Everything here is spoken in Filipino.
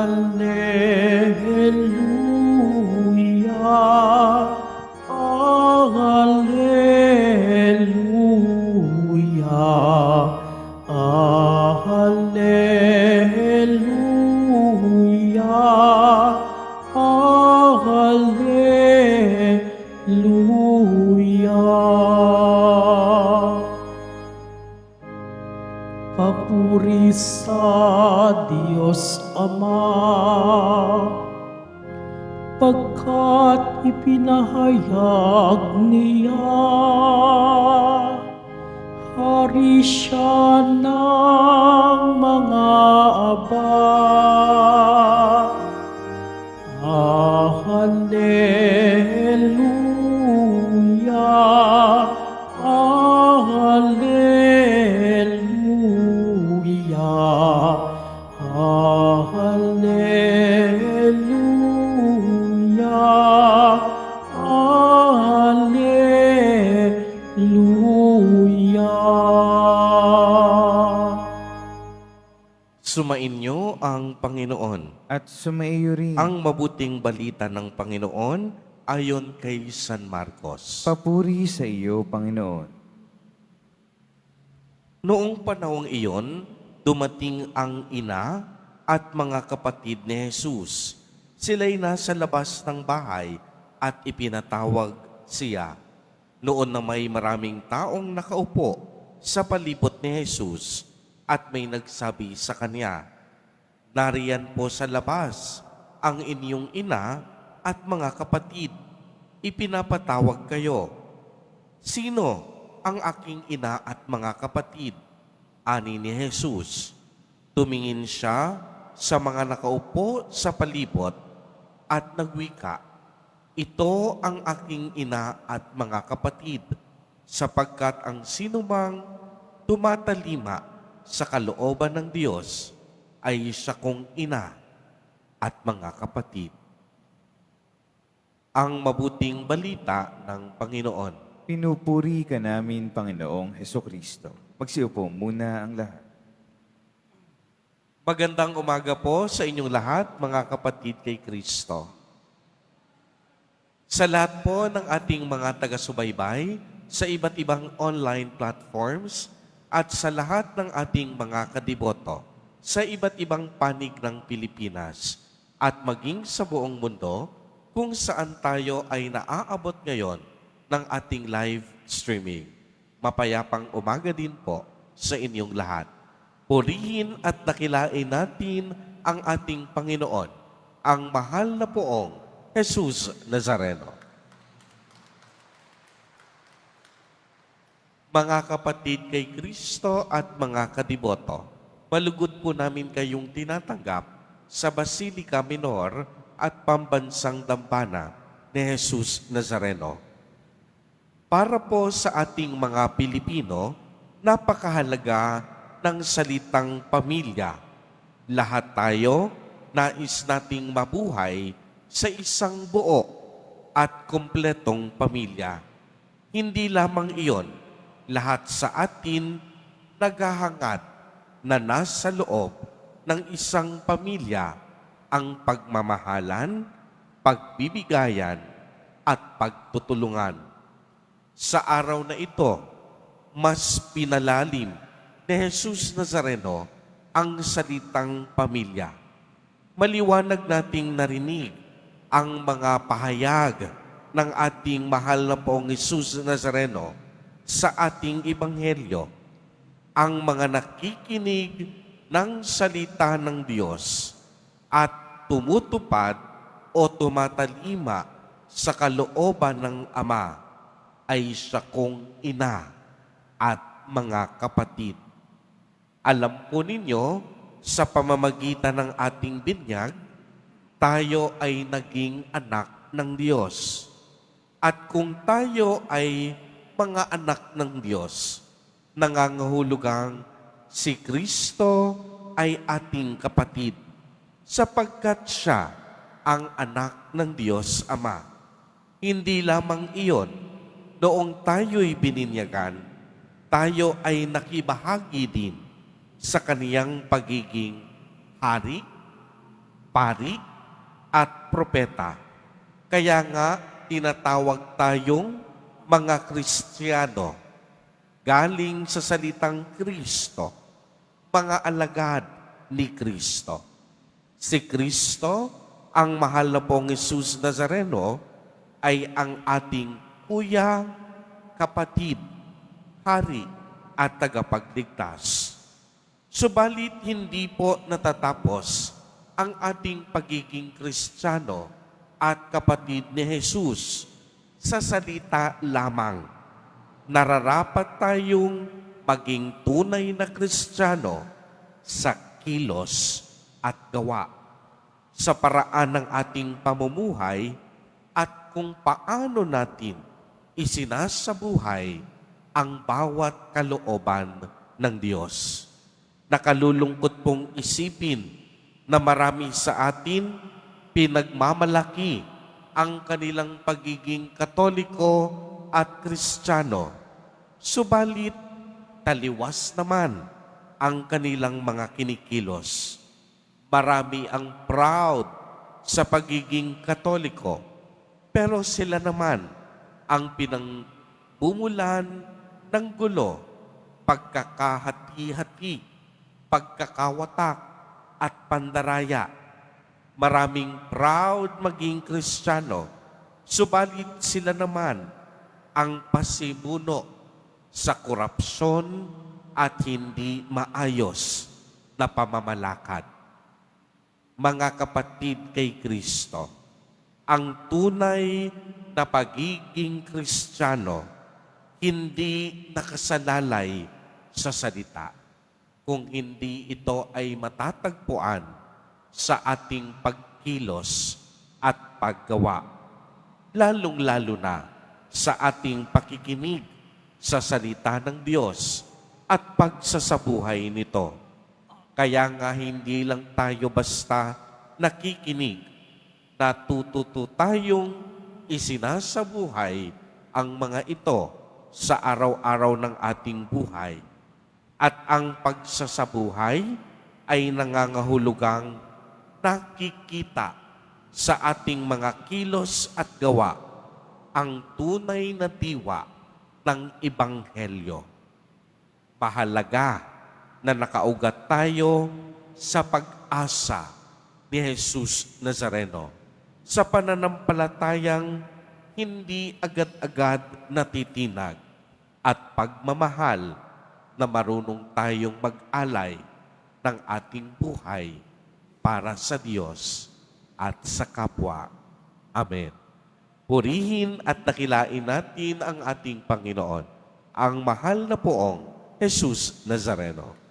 Alleluia, Alleluia, Alleluia, Alleluia. Papuri sa Diyos Ama, pagkat ipinahayag niya, hari siya ng mga aba. Alleluia, Alleluia, Alleluia, Alleluia. Sumainyo ang Panginoon. At sumaiyo rin. Ang mabuting balita ng Panginoon ayon kay San Marcos. Papuri sa iyo, Panginoon. Noong panahong iyon, dumating ang ina at mga kapatid ni Jesus. Sila'y nasa labas ng bahay at ipinatawag siya. Noon na may maraming taong nakaupo sa palibot ni Jesus at may nagsabi sa kanya, "Nariyan po sa labas ang inyong ina at mga kapatid. Ipinapatawag kayo." "Sino ang aking ina at mga kapatid?" ani ni Jesus. Tumingin siya sa mga nakaupo sa palibot at nagwika, "Ito ang aking ina at mga kapatid, sapagkat ang sinumang tumatalima sa kalooban ng Diyos ay siya kong ina at mga kapatid." Ang mabuting balita ng Panginoon. Pinupuri ka namin, Panginoong Hesukristo. Magsiupo muna ang lahat. Magandang umaga po sa inyong lahat, mga kapatid kay Kristo. Sa lahat po ng ating mga taga-subaybay sa iba't ibang online platforms at sa lahat ng ating mga kadiboto sa iba't ibang panig ng Pilipinas at maging sa buong mundo kung saan tayo ay naaabot ngayon ng ating live streaming. Mapayapang umaga din po sa inyong lahat. Purihin at dakilain natin ang ating Panginoon, ang mahal na poong Jesus Nazareno. Mga kapatid kay Kristo at mga kadiboto, malugod po namin kayong tinatanggap sa Basilica Minor at Pambansang Dambana ni Jesus Nazareno. Para po sa ating mga Pilipino, napakahalaga ng salitang pamilya. Lahat tayo nais nating mabuhay sa isang buo at kumpletong pamilya. Hindi lamang iyon, lahat sa atin naghahangad na nasa loob ng isang pamilya ang pagmamahalan, pagbibigayan at pagtutulungan. Sa araw na ito, mas pinalalim ni Jesus Nazareno ang salitang pamilya. Maliwanag nating narinig ang mga pahayag ng ating mahal na poong Jesus Nazareno sa ating ebanghelyo. Ang mga nakikinig ng salita ng Diyos at tumutupad o tumatalima sa kalooban ng Ama ay siya kong ina at mga kapatid. Alam po ninyo, sa pamamagitan ng ating binyag, tayo ay naging anak ng Diyos. At kung tayo ay mga anak ng Diyos, nangangahulugang si Kristo ay ating kapatid, sapagkat siya ang anak ng Diyos Ama. Hindi lamang iyon, noong tayo'y bininyagan, tayo ay nakibahagi din sa kaniyang pagiging hari, pari at propeta. Kaya nga tinatawag tayong mga Kristiyano galing sa salitang Kristo, mga alagad ni Kristo. Si Kristo, ang mahal na pong Jesus Nazareno, ay ang ating kuya, kapatid, hari at tagapagligtas. Subalit hindi po natatapos ang ating pagiging Kristiyano at kapatid ni Jesus sa salita lamang. Nararapat tayong maging tunay na Kristiyano sa kilos at gawa, sa paraan ng ating pamumuhay at kung paano natin isinasabuhay ang bawat kalooban ng Diyos. Nakalulungkot pong isipin na marami sa atin pinagmamalaki ang kanilang pagiging Katoliko at Kristiyano. Subalit, taliwas naman ang kanilang mga kinikilos. Marami ang proud sa pagiging Katoliko, pero sila naman ang pinangbumulan ng gulo, pagkakahati-hati, pagkakawatak at pandaraya. Maraming proud maging Kristiyano, subalit sila naman ang pasimuno sa korupsyon at hindi maayos na pamamalakad. Mga kapatid kay Kristo, ang tunay na pagiging Kristiyano hindi nakasalalay sa salita, kung hindi ito ay matatagpuan sa ating pagkilos at paggawa, lalong-lalo na sa ating pakikinig sa salita ng Diyos at pagsasabuhay nito. Kaya nga hindi lang tayo basta nakikinig, natututo tayong isinasabuhay ang mga ito sa araw-araw ng ating buhay. At ang pagsasabuhay ay nangangahulugang nakikita sa ating mga kilos at gawa ang tunay na diwa ng Ebanghelyo. Mahalaga na nakaugat tayo sa pag-asa ni Jesus Nazareno, sa pananampalatayang hindi agad-agad natitinag at pagmamahal na marunong tayong mag-alay ng ating buhay para sa Diyos at sa kapwa. Amen. Purihin at dakilain natin ang ating Panginoon, ang mahal na poong Jesus Nazareno.